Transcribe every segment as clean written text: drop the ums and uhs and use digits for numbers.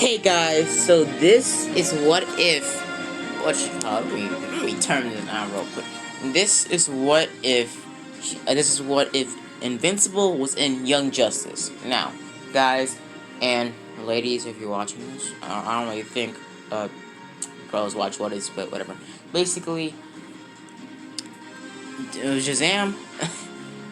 Hey guys, so this is what if, we turn this on real quick. This is what if Invincible was in Young Justice. Now, guys and ladies, if you're watching this, I don't really think girls watch what is, but whatever. Basically, Shazam.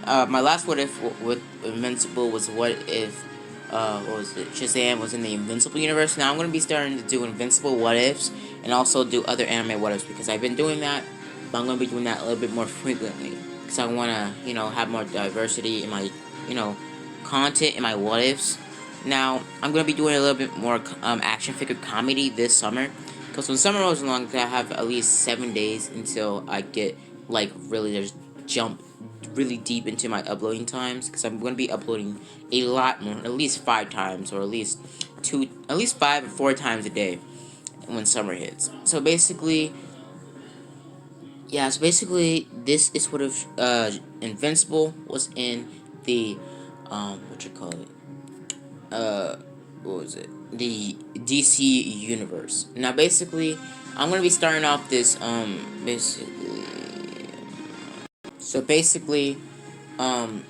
My last what if with Invincible was what if what was it? Shazam was in the Invincible universe. Now I'm gonna be starting to do Invincible what ifs and also do other anime what ifs because I've been doing that, but I'm gonna be doing that a little bit more frequently because I wanna have more diversity in my content in my what ifs. Now I'm gonna be doing a little bit more action figure comedy this summer because when summer rolls along, I have at least 7 days until I get really just jump really deep into my uploading times because I'm going to be uploading a lot more, at least 5 times or at least 5 or 4 times a day when summer hits. So basically, this is what if Invincible was in the what was it? The DC universe. Now basically, I'm gonna be starting off this So basically, um,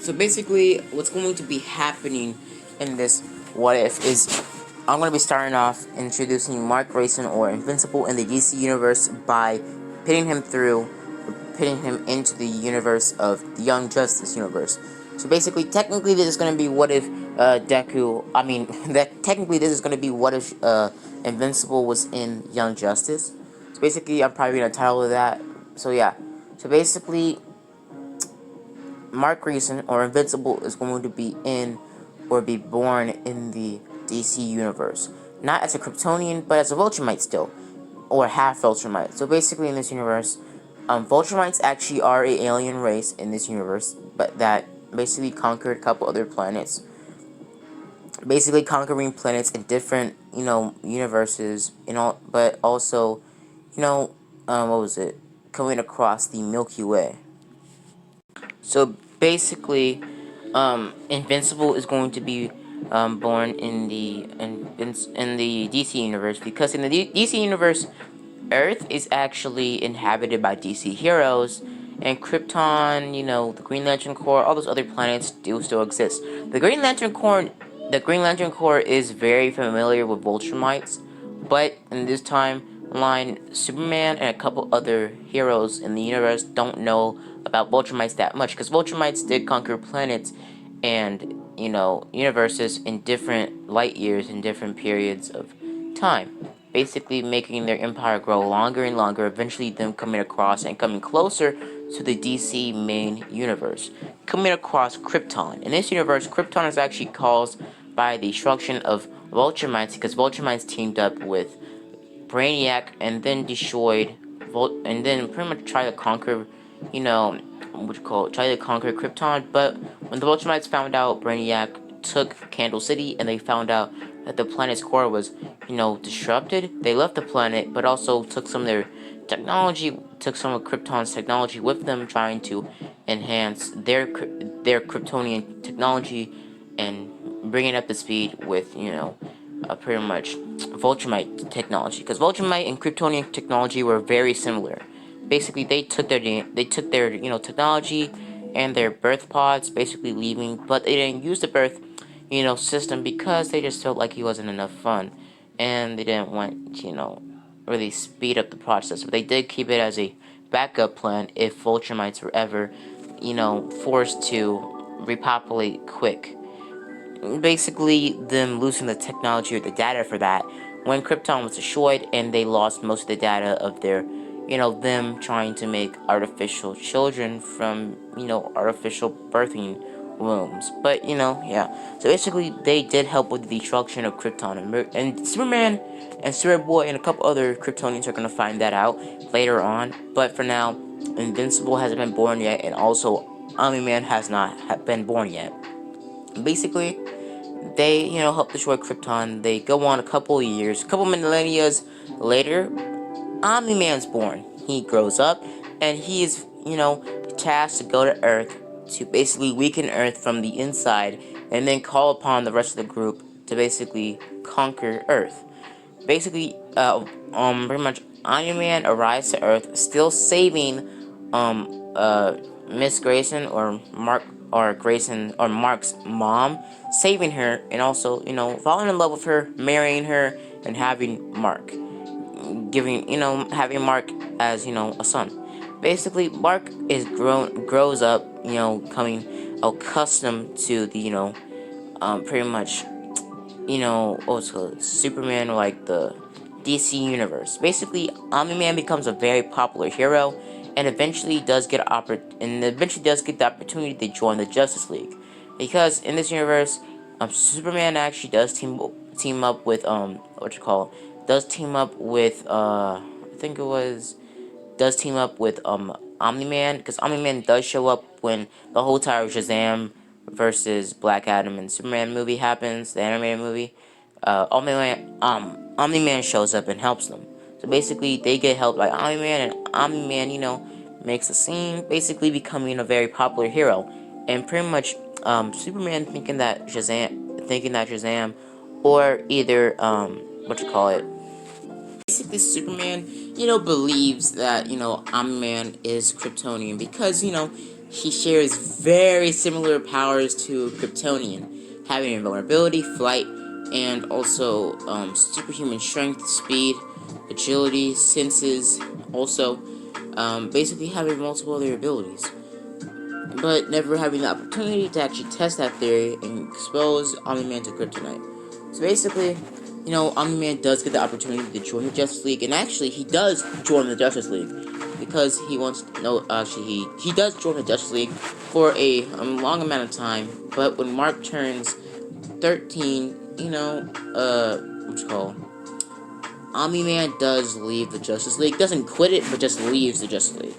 what's going to be happening in this what if is I'm going to be starting off introducing Mark Grayson or Invincible in the DC universe by pitting him into the universe of the Young Justice universe. So basically, technically, this is going to be what if technically this is going to be what if Invincible was in Young Justice. So basically, I'm probably going to title that. So yeah. So basically, Mark Grayson or Invincible is going to be in or be born in the DC universe. Not as a Kryptonian, but as a Viltrumite still. Or half Viltrumite. So basically in this universe, Viltrumites actually are an alien race in this universe, but that basically conquered a couple other planets. Basically conquering planets in different, universes, but also, coming across the Milky Way. So basically, Invincible is going to be born in the DC universe because in the DC universe, Earth is actually inhabited by DC heroes, and Krypton, the Green Lantern Corps, all those other planets do still exist. The Green Lantern Corps is very familiar with Viltrumites, but in this timeline, Superman and a couple other heroes in the universe don't know about Viltrumites that much, because Viltrumites did conquer planets and, universes in different light years in different periods of time, basically making their empire grow longer and longer, eventually them coming across and coming closer to the DC main universe, coming across Krypton. In this universe, Krypton is actually caused by the destruction of Viltrumites, because Viltrumites teamed up with Brainiac and then destroyed and then pretty much tried to conquer, try to conquer Krypton. But when the Viltrumites found out Brainiac took Candle City and they found out that the planet's core was, disrupted, they left the planet, but also took some of their technology, took some of Krypton's technology with them, trying to enhance their Kryptonian technology and bring it up to speed with, pretty much Viltrumite technology, because Viltrumite and Kryptonian technology were very similar. Basically, they took their technology and their birth pods, basically leaving, but they didn't use the birth, system because they just felt like he wasn't enough fun, and they didn't want really speed up the process. But they did keep it as a backup plan if Viltrumites were ever, forced to repopulate quick. Basically, them losing the technology or the data for that when Krypton was destroyed, and they lost most of the data of their, them trying to make artificial children from, artificial birthing wombs. But, yeah. So basically, they did help with the destruction of Krypton, and Superman and Superboy and a couple other Kryptonians are gonna find that out later on. But for now, Invincible hasn't been born yet, and also Omni-Man has not been born yet. Basically, they, help destroy Krypton. They go on a couple years, a couple millennia later, Omni-Man's born. He grows up, and he is, tasked to go to Earth to basically weaken Earth from the inside, and then call upon the rest of the group to basically conquer Earth. Basically, pretty much Omni-Man arrives to Earth, still saving, Miss Grayson or Mark or Grayson or Mark's mom, saving her, and also, falling in love with her, marrying her, and having Mark, having Mark as, a son. Basically, Mark grows up, coming accustomed to the, pretty much, what's called Superman, or like the DC universe. Basically, Omni-Man becomes a very popular hero, and eventually does get the opportunity to join the Justice League, because in this universe, Superman actually does team up with I think it was does team up with Omni-Man, because Omni-Man does show up when the whole entire Shazam versus Black Adam and Superman movie happens, the animated movie. Omni-Man shows up and helps them. So basically, they get helped by Omni-Man, and Omni-Man, makes a scene, basically becoming a very popular hero. And pretty much, Superman thinking that Shazam, or either, basically Superman, believes that, Omni-Man is Kryptonian, because, he shares very similar powers to Kryptonian, having invulnerability, flight, and also, superhuman strength, speed, agility, senses, also, basically having multiple other abilities, but never having the opportunity to actually test that theory and expose Omni-Man to kryptonite. So basically, Omni-Man does get the opportunity to join the Justice League, and actually, he does join the Justice League, because he wants to know, actually, he does join the Justice League for a long amount of time, but when Mark turns 13, what's it called? Omni-Man does leave the Justice League, doesn't quit it, but just leaves the Justice League.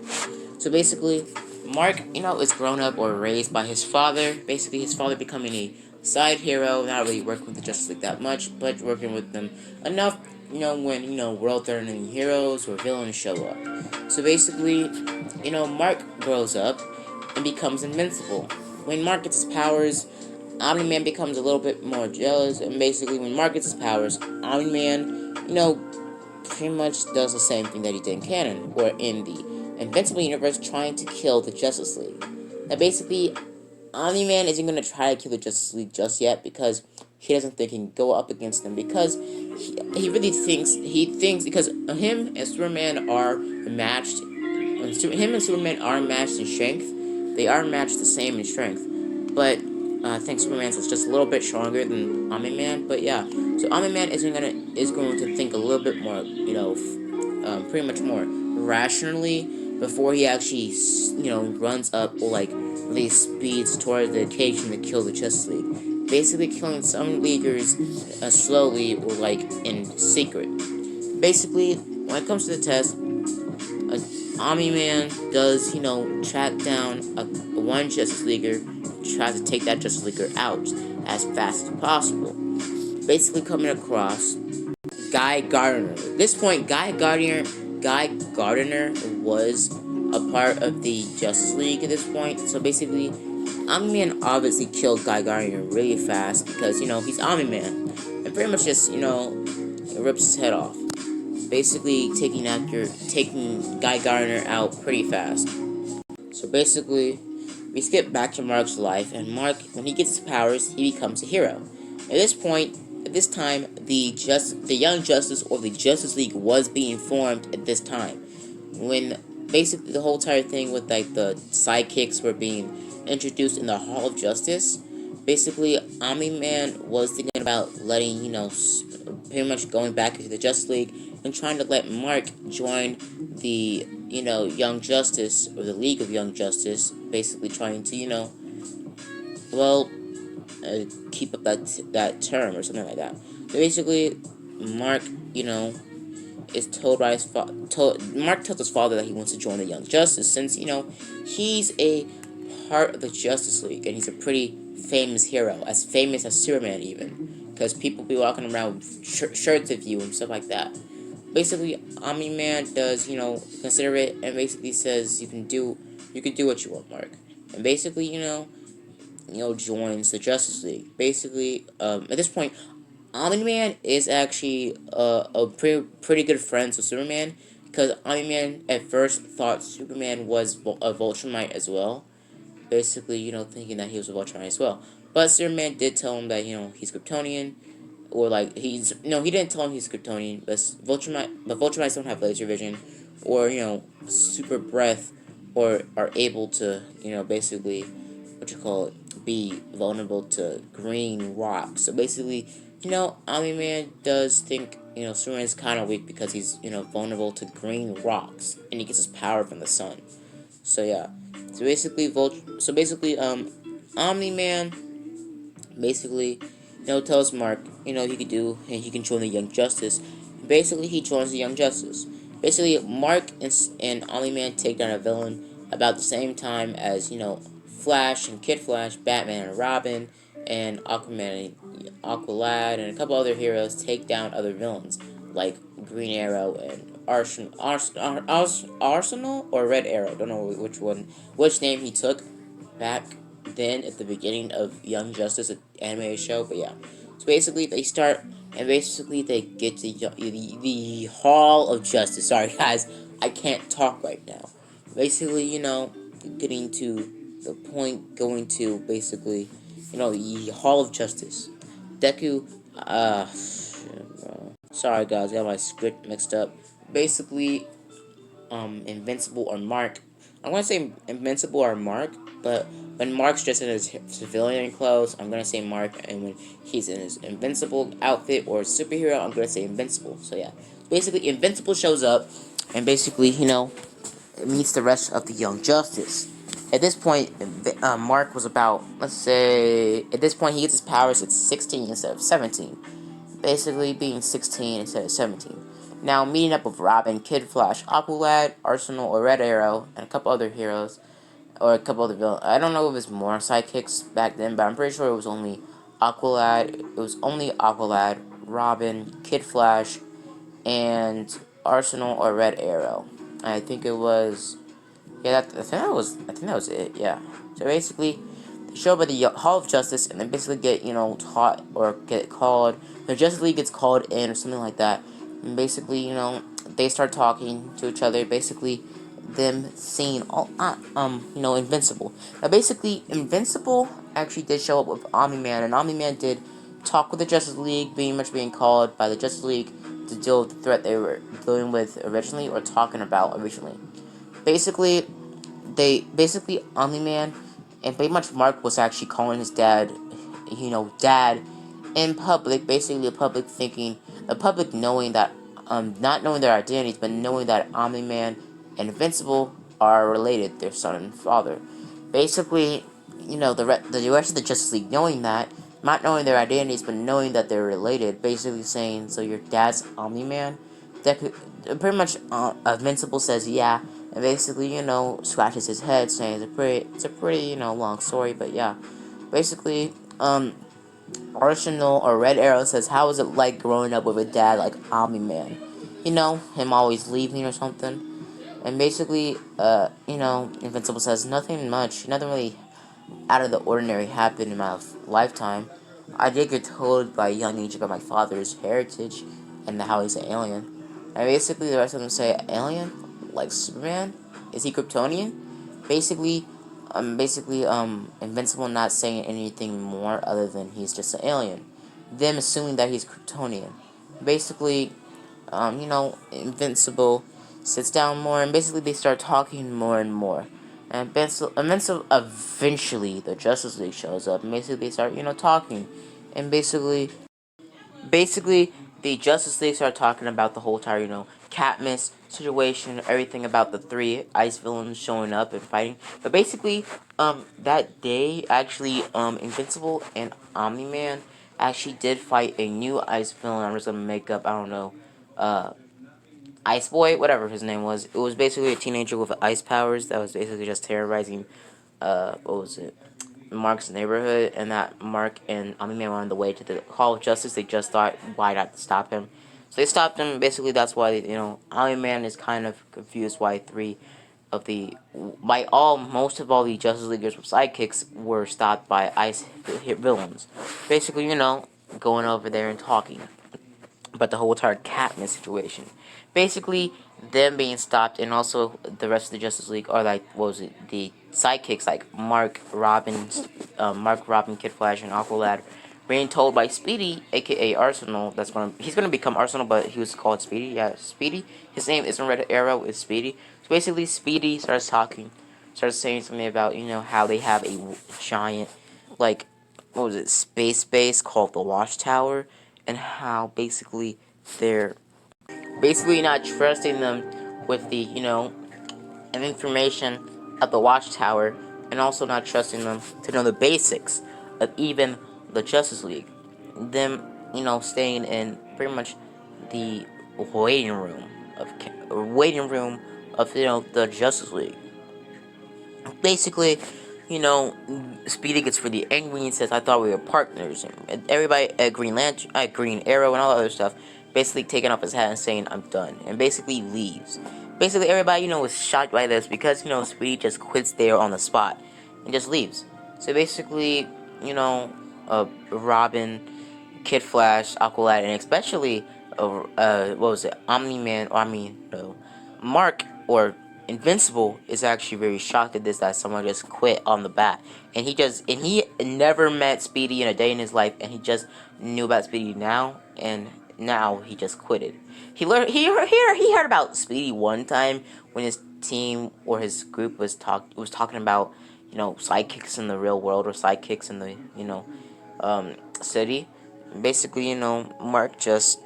So basically, Mark, is grown up or raised by his father. Basically, his father becoming a side hero, not really working with the Justice League that much, but working with them enough, when, world-threatening heroes or villains show up. So basically, Mark grows up and becomes invincible. When Mark gets his powers, Omni-Man becomes a little bit more jealous, and basically, when Mark gets his powers, Omni-Man, pretty much does the same thing that he did in canon, or in the Invincible universe, trying to kill the Justice League. Now, basically, Omni-Man isn't going to try to kill the Justice League just yet, because he doesn't think he can go up against them, because he really thinks, because him and Superman are matched, him and Superman are matched in strength, they are matched the same in strength, but I think Superman's just a little bit stronger than Omni-Man, but yeah, so Omni-Man is going to think a little bit more, pretty much more rationally, before he actually, runs up, or like really speeds towards the occasion to kill the Justice League. Basically killing some leaguers slowly, or like in secret. Basically, when it comes to the test, Omni-Man does, track down one Justice Leaguer, tries to take that Justice Leaguer out as fast as possible. Basically coming across Guy Gardner. At this point, Guy Gardner was a part of the Justice League at this point. So basically, Omni-Man obviously killed Guy Gardner really fast, because, he's Omni-Man. And pretty much just, rips his head off. Basically taking Guy Gardner out pretty fast. So basically, we skip back to Mark's life, and Mark, when he gets his powers, he becomes a hero. At this time, the Young Justice, or the Justice League, was being formed at this time. When basically the whole entire thing with like the sidekicks were being introduced in the Hall of Justice, basically Omni-Man was thinking about letting, pretty much going back into the Justice League and trying to let Mark join the, Young Justice, or the League of Young Justice, basically trying to, keep up that term or something like that. So basically, Mark, is told by his Mark tells his father that he wants to join the Young Justice, since, he's a part of the Justice League, and he's a pretty famous hero, as famous as Superman even, because people be walking around with shirts of you and stuff like that. Basically, Omni-Man does, consider it, and basically says you can do what you want, Mark. And basically, joins the Justice League. Basically, at this point, Omni-Man is actually a pretty good friend to Superman, because Omni-Man at first thought Superman was a Vulturite as well. Basically, thinking that he was a Vulturite as well. But Superman did tell him that, he's Kryptonian, or like he's no, he didn't tell him he's Kryptonian, but Vulturites don't have laser vision, or super breath, or are able to basically what you call it, be vulnerable to green rocks. So basically, Omni-Man does think Superman's kind of weak because he's vulnerable to green rocks, and he gets his power from the sun. So yeah, so basically, Omni-Man basically, tells Mark, he could do, and he can join the Young Justice. Basically, he joins the Young Justice. Basically, Mark and Omni-Man take down a villain about the same time as, Flash and Kid Flash, Batman and Robin, and Aquaman and Aqualad, and a couple other heroes take down other villains, like Green Arrow and Arsenal or Red Arrow. Don't know which name he took back then at the beginning of Young Justice, an anime show. But yeah, so basically they start, and basically they get to the Hall of Justice. Sorry guys, I can't talk right now. Basically, getting to the point, going to basically, the Hall of Justice. Deku, sorry guys, I got my script mixed up. Basically, Invincible or Mark. I'm gonna say Invincible or Mark, but when Mark's dressed in his civilian clothes, I'm gonna say Mark, and when he's in his Invincible outfit or superhero, I'm gonna say Invincible. So yeah, basically Invincible shows up, and basically meets the rest of the Young Justice. At this point, Mark was about, let's say, at this point he gets his powers at 16 instead of 17. Basically being 16 instead of 17. Now, meeting up with Robin, Kid Flash, Aqualad, Arsenal, or Red Arrow, and a couple other heroes, or a couple other villains. I don't know if it was more sidekicks back then, but I'm pretty sure it was only Aqualad. It was only Aqualad, Robin, Kid Flash, and Arsenal or Red Arrow. I think it was. Yeah, I think that was it. Yeah. So basically, they show up at the Hall of Justice, and then basically get taught or get called. The Justice League gets called in or something like that, and basically they start talking to each other. Basically, them seeing Invincible. Now basically, Invincible actually did show up with Omni-Man, and Omni-Man did talk with the Justice League, being called by the Justice League to deal with the threat they were dealing with originally, or talking about originally. Basically, Omni-Man and pretty much Mark was actually calling his dad, dad, in public. Basically, the public knowing that, not knowing their identities, but knowing that Omni-Man and Invincible are related, their son and father. Basically, the rest of the Justice League knowing that, not knowing their identities, but knowing that they're related. Basically saying, so your dad's Omni-Man. That could, pretty much, Invincible says yeah, and basically, scratches his head, saying it's a pretty, long story, but yeah. Basically, Arsenal or Red Arrow says, how is it like growing up with a dad like Omni-Man? Him always leaving or something. And basically, Invincible says, nothing much, nothing really out of the ordinary happened in my lifetime. I did get told by a young age about my father's heritage and how he's an alien. And basically, the rest of them say, alien? Like Superman? Is he Kryptonian? Invincible not saying anything more other than he's just an alien. Them assuming that he's Kryptonian. Basically, Invincible sits down more, and basically they start talking more and more. And eventually the Justice League shows up, and basically they start, talking. And basically, the Justice League start talking about the whole entire, CADMUS situation, everything about the three ice villains showing up and fighting. But basically, that day, actually, Invincible and Omni-Man actually did fight a new ice villain. I'm just gonna make up, I don't know, Ice Boy, whatever his name was. It was basically a teenager with ice powers that was basically just terrorizing, what was it? Mark's neighborhood, and that Mark and Omni-Man were on the way to the Hall of Justice. They just thought, why not stop him? So they stopped him. Basically, that's why Omni-Man is kind of confused why most of all the Justice Leaguers with sidekicks were stopped by ice villains. Basically, going over there and talking about the whole entire CADMUS situation. Basically, them being stopped, and also the rest of the Justice League are like, what was it, the sidekicks like Mark, Robin, Kid Flash, and Aqualad, being told by Speedy, aka Arsenal, he's gonna become Arsenal, but he was called Speedy. Yeah, Speedy. His name isn't Red Arrow, it's Speedy. So basically, Speedy starts saying something about how they have a giant, like, what was it, space base called the Watchtower, and how basically they're basically not trusting them with the information of the Watchtower, and also not trusting them to know the basics of even the Justice League. Them, staying in pretty much the waiting room of the Justice League. Basically, Speedy gets really angry and says, "I thought we were partners." And everybody at Green Lantern, at Green Arrow, and all that other stuff, basically taking off his hat and saying, "I'm done," and basically leaves. Basically, everybody, was shocked by this because, Speedy just quits there on the spot and just leaves. So basically, Robin, Kid Flash, Aqualad, and especially, what was it, Omni-Man, or I mean, no, Mark, or Invincible, is actually very shocked at this, that someone just quit on the bat. And he never met Speedy in a day in his life, and he just knew about Speedy now, and now he just quitted. He heard about Speedy one time when his team or his group was talking about, sidekicks in the real world, or sidekicks in the, city. Basically, Mark just,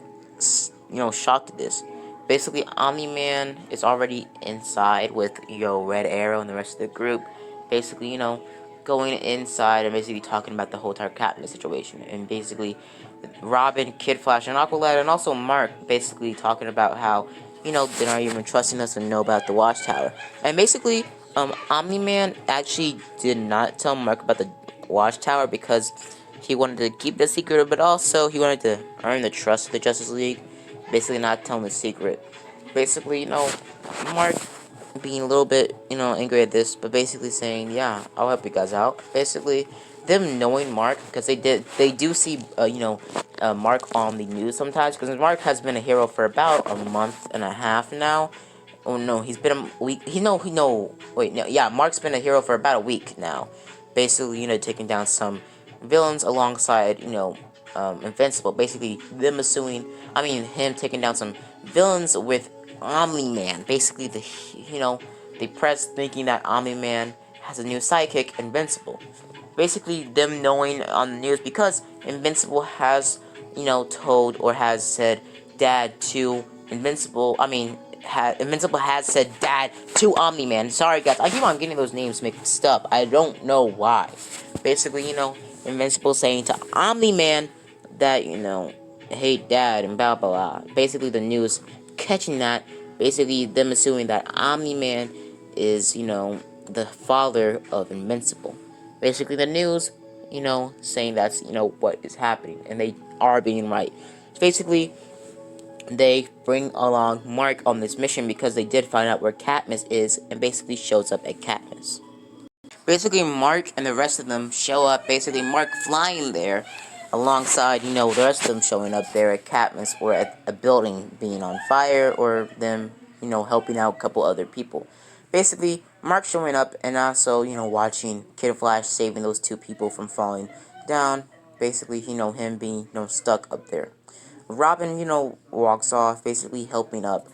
shocked at this. Basically, Omni-Man is already inside with, Red Arrow and the rest of the group. Basically, going inside and basically talking about the whole entire CADMUS situation. And basically, Robin, Kid Flash, and Aqualad, and also Mark, basically talking about how, they're not even trusting us and know about the Watchtower. And basically, Omni-Man actually did not tell Mark about the Watchtower because he wanted to keep the secret, but also he wanted to earn the trust of the Justice League. Basically, not telling the secret. Basically, Mark being a little bit, angry at this, but basically saying, "Yeah, I'll help you guys out." Basically, them knowing Mark, because they do see, Mark on the news sometimes, because Mark has been a hero for about a month and a half now. Oh no, he's been a week. Wait, no, yeah, Mark's been a hero for about a week now. Basically, taking down some villains alongside, Invincible. Basically, him taking down some villains with Omni-Man. Basically, the press thinking that Omni-Man has a new sidekick, Invincible. Basically, them knowing on the news because Invincible has, told or has said dad to Invincible. Invincible has said dad to Omni-Man. Sorry, guys, I keep on getting those names mixed up. I don't know why. Basically, Invincible saying to Omni-Man that, hey, dad, and blah, blah, blah. Basically, the news catching that. Basically, them assuming that Omni-Man is, the father of Invincible. Basically, the news, saying that's, what is happening. And they are being right. Basically, they bring along Mark on this mission because they did find out where CADMUS is, and basically shows up at CADMUS. Basically, Mark and the rest of them show up. Basically, Mark flying there alongside, the rest of them showing up there at CADMUS, or at a building being on fire, or them, helping out a couple other people. Basically, Mark showing up and also, watching Kid Flash saving those two people from falling down. Basically, him being, stuck up there. Robin, walks off, basically helping up,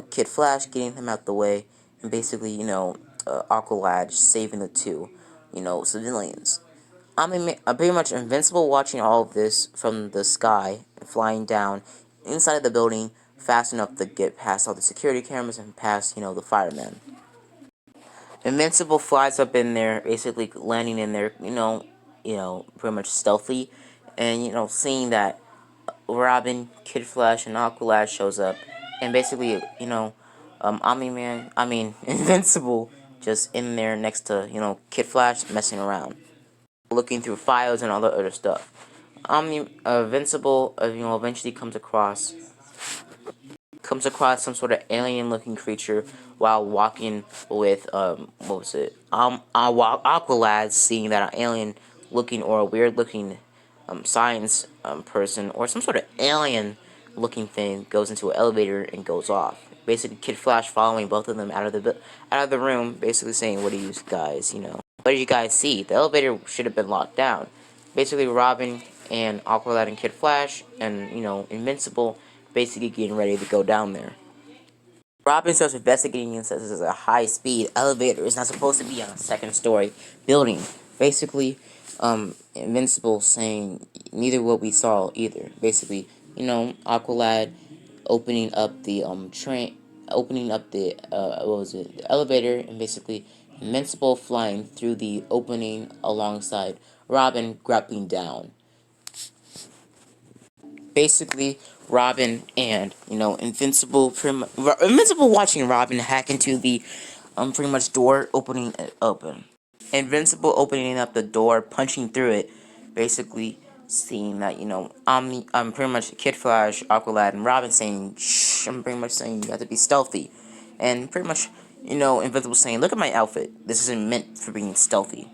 Kid Flash, getting him out the way, and basically, Aqualad saving the two, civilians. I'm pretty much Invincible, watching all of this from the sky, flying down inside of the building, fast enough to get past all the security cameras and past, the firemen. Invincible flies up in there, basically landing in there, pretty much stealthy, and, seeing that Robin, Kid Flash, and Aqualad shows up, and basically, Omni-Man, Invincible, just in there next to, Kid Flash, messing around, looking through files and all the other stuff. Invincible, eventually comes across some sort of alien-looking creature while walking with, what was it? Aqualad, seeing that an alien-looking or a weird-looking science person or some sort of alien looking thing goes into an elevator and goes off. Basically, Kid Flash following both of them out of the room, basically saying, "What do you guys, what did you guys see? The elevator should have been locked down." Basically, Robin and Aqualad and Kid Flash and Invincible basically getting ready to go down there. Robin starts investigating and says this is a high-speed elevator. It's not supposed to be on a second-story building. Basically, Invincible saying neither what we saw either. Basically, Aqualad opening up the opening up the the elevator, and basically Invincible flying through the opening alongside Robin grappling down. Basically, Robin and Invincible watching Robin hack into the pretty much door, opening it open. Invincible opening up the door, punching through it, basically seeing that I'm pretty much Kid Flash, Aqualad, and Robin saying shh. I'm pretty much saying you have to be stealthy, and pretty much Invincible saying, look at my outfit. This isn't meant for being stealthy.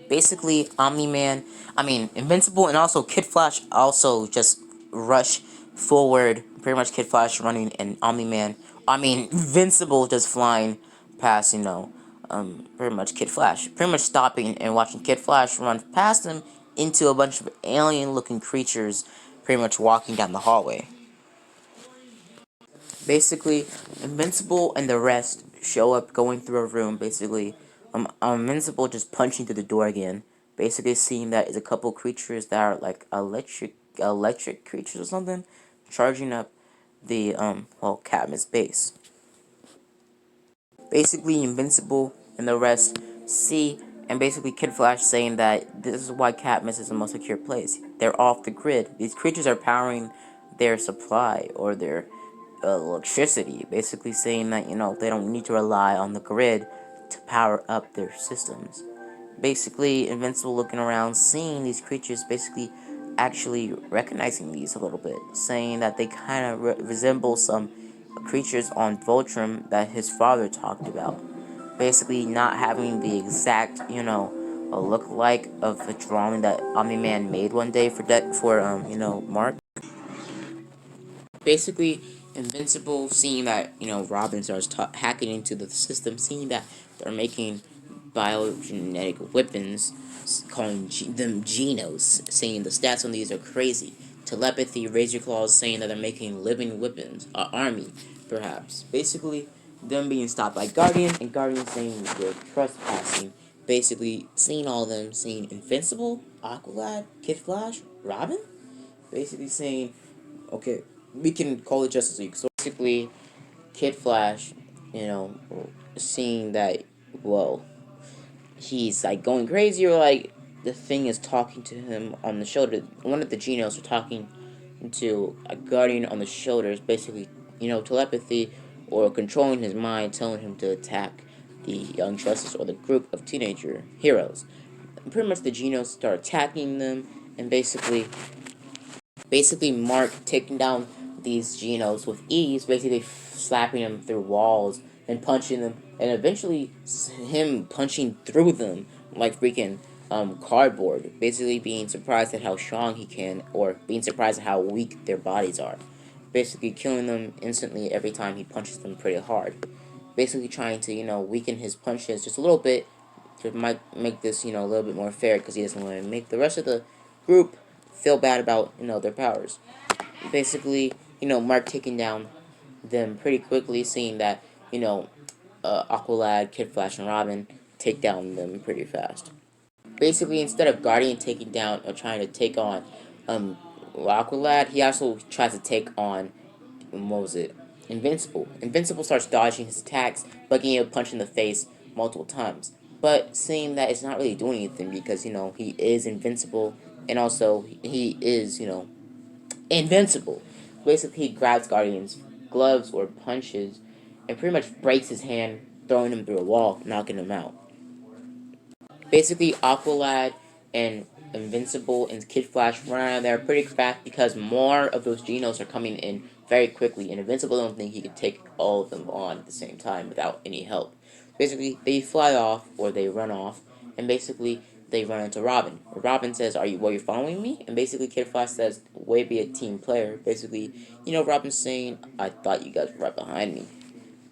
Basically, Invincible and also Kid Flash also just rush forward. Pretty much Kid Flash running and Omni-Man, Invincible just flying past, pretty much Kid Flash. Pretty much stopping and watching Kid Flash run past him into a bunch of alien-looking creatures pretty much walking down the hallway. Basically, Invincible and the rest show up going through a room, basically. Invincible just punching through the door again. Basically seeing that is a couple creatures that are like electric creatures or something, charging up the, CADMUS base. Basically, Invincible and the rest see, and basically Kid Flash saying that this is why CADMUS is the most secure place. They're off the grid. These creatures are powering their supply or their electricity, basically saying that they don't need to rely on the grid to power up their systems. Basically, Invincible looking around, seeing these creatures, basically actually recognizing these a little bit, saying that they kind of resemble some creatures on Voltron that his father talked about. Basically, not having the exact, a look-like of the drawing that Omni-Man made one day for Mark. Basically, Invincible seeing that, Robin starts hacking into the system, seeing that they're making biogenetic weapons, calling them Genos, saying the stats on these are crazy. Telepathy, Razor Claws saying that they're making living weapons, an army, perhaps. Basically, them being stopped by Guardian, and Guardian saying they're trespassing. Basically, seeing all of them, seeing Invincible, Aqualad, Kid Flash, Robin? Basically saying, okay, we can call it Justice League. So basically, Kid Flash, seeing that, well, he's like going crazy, or like the thing is talking to him on the shoulder. One of the Genos are talking to a Guardian on the shoulders, basically, telepathy or controlling his mind, telling him to attack the Young Justice or the group of teenager heroes. And pretty much the Genos start attacking them, and basically Mark taking down these Genos with ease, basically slapping them through walls and punching them, and eventually him punching through them like freaking cardboard, basically being surprised at how strong he can, or being surprised at how weak their bodies are, basically killing them instantly every time he punches them pretty hard, basically trying to weaken his punches just a little bit to make this a little bit more fair, because he doesn't want to make the rest of the group feel bad about their powers. Basically, Mark taking down them pretty quickly, seeing that Aqualad, Kid Flash, and Robin take down them pretty fast. Basically, instead of Guardian taking down or trying to take on Aqualad, he also tries to take on, what was it, Invincible. Invincible starts dodging his attacks, but getting a punch in the face multiple times. But seeing that it's not really doing anything, because he is invincible, and also he is invincible. Basically, he grabs Guardian's gloves or punches, and pretty much breaks his hand, throwing him through a wall, knocking him out. Basically, Aqualad and Invincible and Kid Flash run out of there pretty fast, because more of those Genos are coming in very quickly, and Invincible don't think he could take all of them on at the same time without any help. Basically, they fly off, or they run off, and basically they run into Robin. Robin says, were you following me? And basically Kid Flash says, way be a team player. Basically, Robin's saying, I thought you guys were right behind me.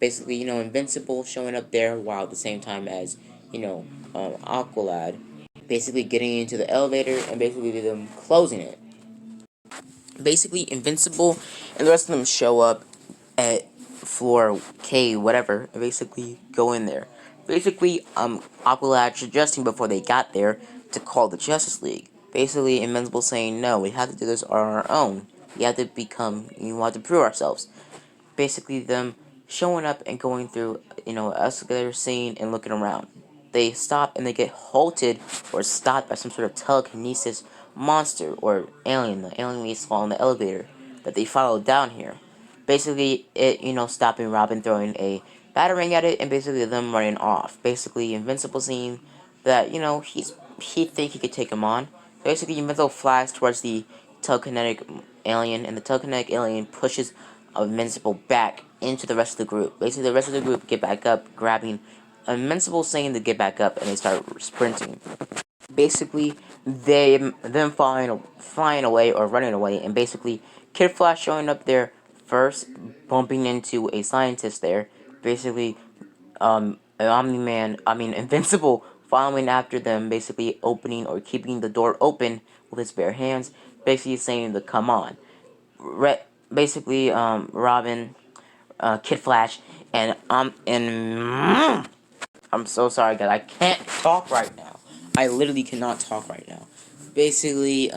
Basically, Invincible showing up there while at the same time as, Aqualad basically getting into the elevator and basically them closing it. Basically, Invincible and the rest of them show up at floor K, whatever, and basically go in there. Basically, Aqualad suggesting before they got there to call the Justice League. Basically, Invincible saying, no, we have to do this on our own. We have to have to prove ourselves. Basically, them showing up and going through, escalator scene and looking around. They stop and they get halted or stopped by some sort of telekinesis monster or alien. The alien we saw in the elevator that they followed down here. Basically, it, stopping Robin, throwing a batarang at it, and basically them running off. Basically, Invincible seeing that, he think he could take him on. Basically, Invincible flies towards the telekinetic alien, and the telekinetic alien pushes Invincible back into the rest of the group. Basically, the rest of the group get back up, grabbing Invincible, saying to get back up, and they start sprinting. Basically, them flying away or running away, and basically Kid Flash showing up there first, bumping into a scientist there. Basically, Omni-Man, Invincible, following after them, basically opening or keeping the door open with his bare hands, basically saying to come on. Basically, Robin, Kid Flash, and I'm so sorry, guys. I can't talk right now. I literally cannot talk right now. Basically,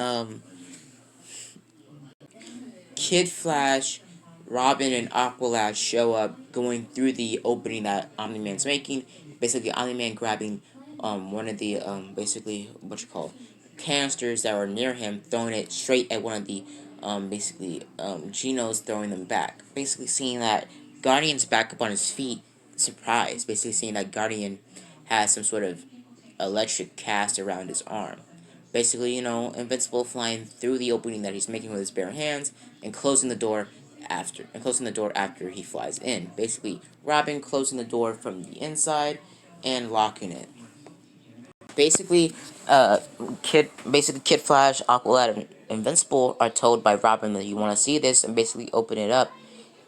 Kid Flash, Robin, and Aqualad show up going through the opening that Omni-Man's making. Basically, Omni-Man grabbing one of the basically what you call canisters that were near him, throwing it straight at one of the Genos, throwing them back. Basically, seeing that Guardian's back up on his feet, surprised. Basically, seeing that Guardian has some sort of electric cast around his arm. Basically, Invincible flying through the opening that he's making with his bare hands and closing the door after he flies in. Basically, Robin closing the door from the inside and locking it. Basically, Kid Flash, Aqualad, and Invincible are told by Robin that you want to see this and basically open it up,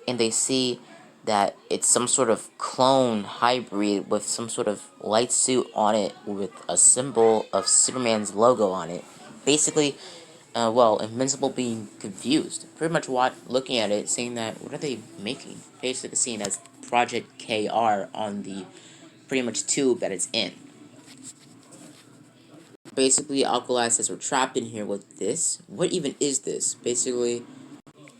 and they see that it's some sort of clone hybrid with some sort of light suit on it with a symbol of Superman's logo on it. Basically, Invincible being confused. Pretty much looking at it, saying that, what are they making? Basically seeing as Project KR on the pretty much tube that it's in. Basically, Alkali says we're trapped in here with this. What even is this? Basically,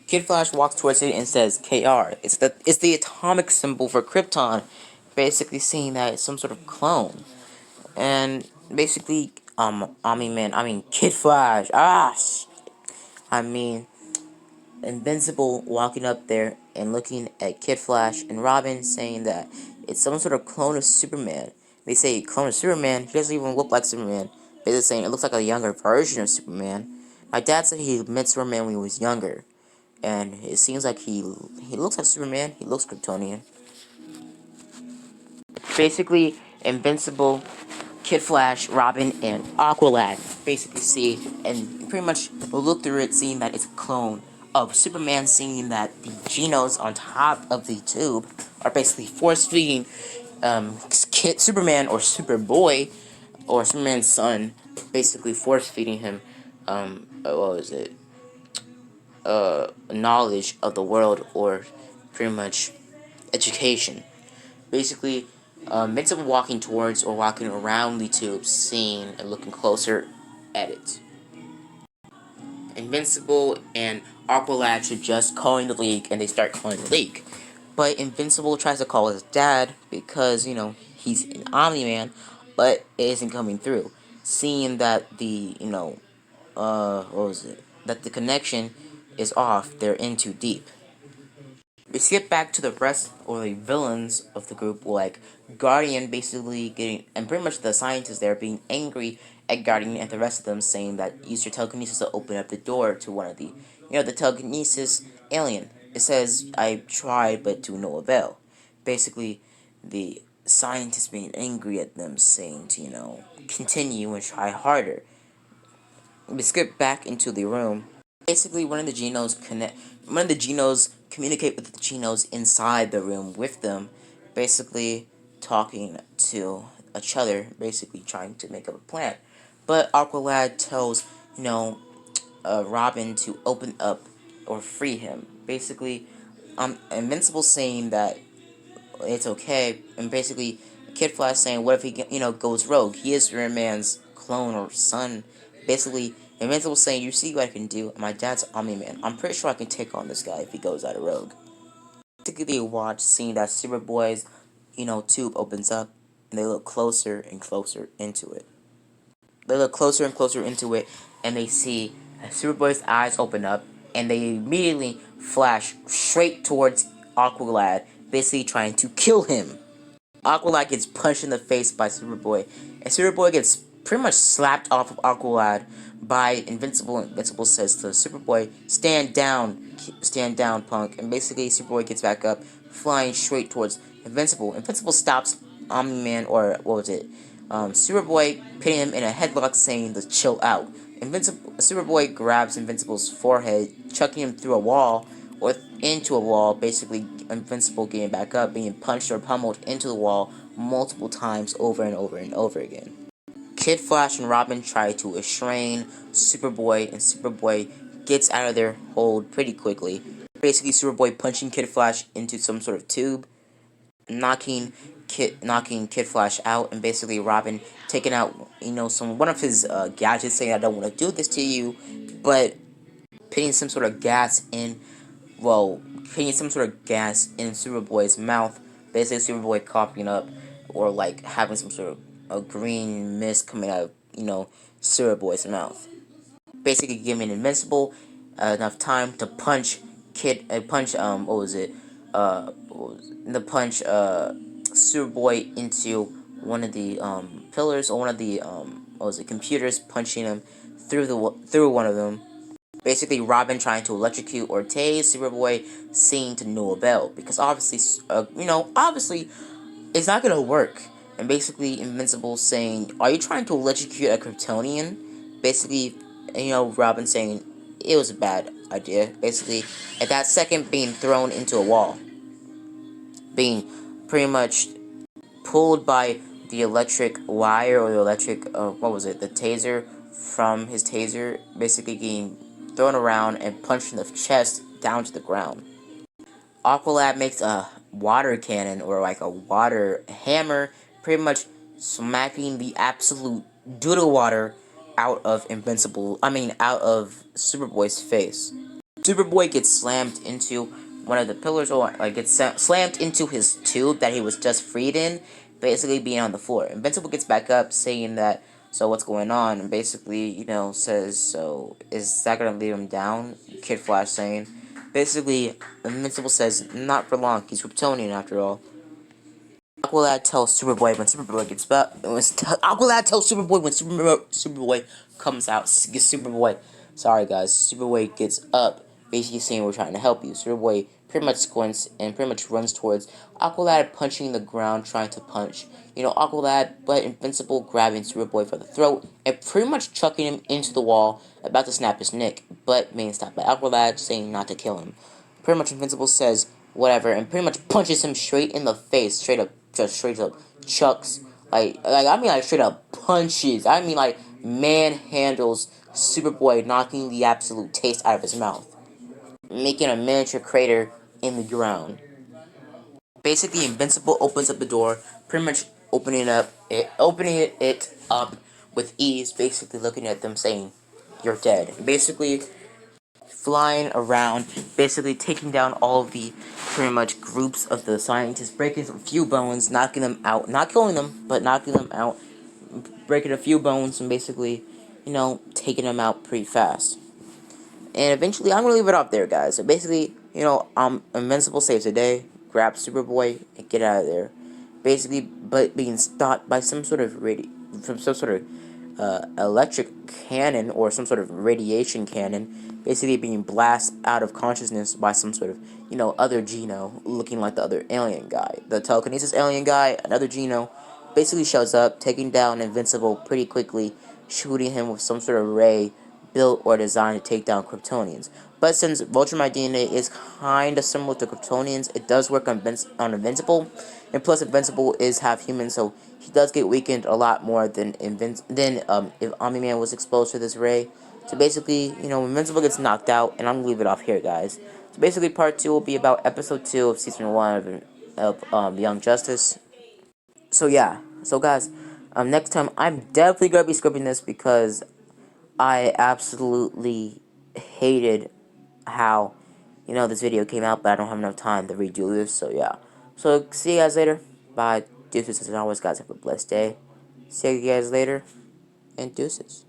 Kid Flash walks towards it and says KR. It's the atomic symbol for Krypton. Basically saying that it's some sort of clone. And basically, Kid Flash. Invincible walking up there and looking at Kid Flash and Robin, saying that it's some sort of clone of Superman. They say clone of Superman. He doesn't even look like Superman. They're saying it looks like a younger version of Superman. My dad said he met Superman when he was younger, and it seems like he looks like Superman. He looks Kryptonian. Basically, Invincible, Kid Flash, Robin, and Aqualad basically see and pretty much look through it, seeing that it's a clone of Superman, seeing that the Genos on top of the tube are basically force-feeding Superman or Superboy or Superman's son, basically force-feeding him, knowledge of the world or pretty much education. Basically, Invincible walking towards or walking around the tube, seeing and looking closer at it. Invincible and Aqualad should just calling the league, and they start calling the league. But Invincible tries to call his dad because, he's an Omni-Man, but it isn't coming through. Seeing that that the connection is off, they're in too deep. We skip back to the rest or the villains of the group, like Guardian basically getting, and pretty much the scientists there being angry at Guardian and the rest of them, saying that use your telekinesis to open up the door to one of the telekinesis alien. It says, I tried but to no avail. Basically, the scientists being angry at them, saying to, continue and try harder. We skip back into the room. Basically, one of the Genos communicate with the Genos inside the room with them, basically talking to each other, basically trying to make up a plan. But Aqualad tells, Robin to open up or free him. Basically, Invincible saying that it's okay, and basically Kid Flash saying, what if he goes rogue? He is Iron Man's clone or son. Basically, Invincible saying, you see what I can do. My dad's Omni-Man. I'm pretty sure I can take on this guy if he goes out of rogue. Basically, they watch, seeing that Superboy's tube opens up, and they look closer and closer into it. They look closer and closer into it, and they see Superboy's eyes open up, and they immediately flash straight towards Aqualad, basically trying to kill him. Aqualad gets punched in the face by Superboy, and Superboy gets pretty much slapped off of Aqualad by Invincible. Invincible says to Superboy, stand down, punk. And basically, Superboy gets back up, flying straight towards Invincible. Invincible stops Omni-Man, or what was it? Superboy pinning him in a headlock, saying to chill out. Superboy grabs Invincible's forehead, chucking him through a wall, or into a wall, basically Invincible getting back up, being punched or pummeled into the wall multiple times over and over and over again. Kid Flash and Robin try to restrain Superboy, and Superboy gets out of their hold pretty quickly. Basically, Superboy punching Kid Flash into some sort of tube, knocking Kid Flash out, and basically Robin taking out, one of his gadgets, saying, I don't want to do this to you, but putting some sort of gas in, putting some sort of gas in Superboy's mouth, basically Superboy coughing up, or like having some sort of a green mist coming out of, Superboy's mouth. Basically giving Invincible enough time to punch Superboy into one of the pillars, or one of the computers, punching him through one of them. Basically, Robin trying to electrocute or tase Superboy, seeing to no avail, because obviously, obviously, it's not gonna work. And basically, Invincible saying, "Are you trying to electrocute a Kryptonian?" Basically, Robin saying it was a bad idea. Basically, at that second, being thrown into a wall, being pretty much pulled by the electric wire, or the electric, the taser from his taser, basically getting thrown around and punched in the chest down to the ground. Aqualad makes a water cannon, or like a water hammer, pretty much smacking the absolute doodle water out of out of Superboy's face. Superboy gets slammed into one of the pillars, or like gets slammed into his tube that he was just freed in, basically being on the floor. Invincible gets back up, saying that, so what's going on? And basically, says, so is that gonna leave him down? Kid Flash saying. Basically, Invincible says, not for long, he's Kryptonian after all. Aqualad tells Superboy when Superboy gets back. Aqualad tells Superboy when Superboy comes out. Sorry guys, Superboy gets up, basically saying we're trying to help you. Superboy pretty much squints and pretty much runs towards Aqualad, punching the ground, trying to punch. Aqualad, but Invincible grabbing Superboy for the throat and pretty much chucking him into the wall, about to snap his neck, but being stopped by Aqualad, saying not to kill him. Pretty much Invincible says whatever, and pretty much punches him straight in the face, straight up chucks, like straight up punches. I mean like manhandles Superboy, knocking the absolute taste out of his mouth, making a miniature crater in the ground. Basically, Invincible opens up the door, pretty much opening it up with ease, basically looking at them saying, "You're dead." Basically, flying around, basically taking down all of the pretty much groups of the scientists, breaking a few bones, knocking them out, not killing them, but knocking them out, breaking a few bones, and basically, taking them out pretty fast. And eventually, I'm gonna leave it up there, guys. So basically, Invincible saves the day, grabs Superboy, and get out of there. Basically, but being stopped by some sort of electric cannon or some sort of radiation cannon, basically being blasted out of consciousness by some sort of, other Geno looking like the other alien guy. The telekinesis alien guy, another Geno, basically shows up, taking down Invincible pretty quickly, shooting him with some sort of ray built or designed to take down Kryptonians. But since Ultramite DNA is kind of similar to Kryptonians, it does work on Invincible, and plus Invincible is half human, so he does get weakened a lot more than if Omni-Man was exposed to this ray. So basically, Invincible gets knocked out, and I'm gonna leave it off here, guys. So basically, part 2 will be about episode 2 of season 1 of Young Justice. So yeah, so guys, next time I'm definitely gonna be scripting this because I absolutely hated how, this video came out, but I don't have enough time to redo this, so yeah. So, see you guys later. Bye. Deuces, as always, guys, have a blessed day. See you guys later, and deuces.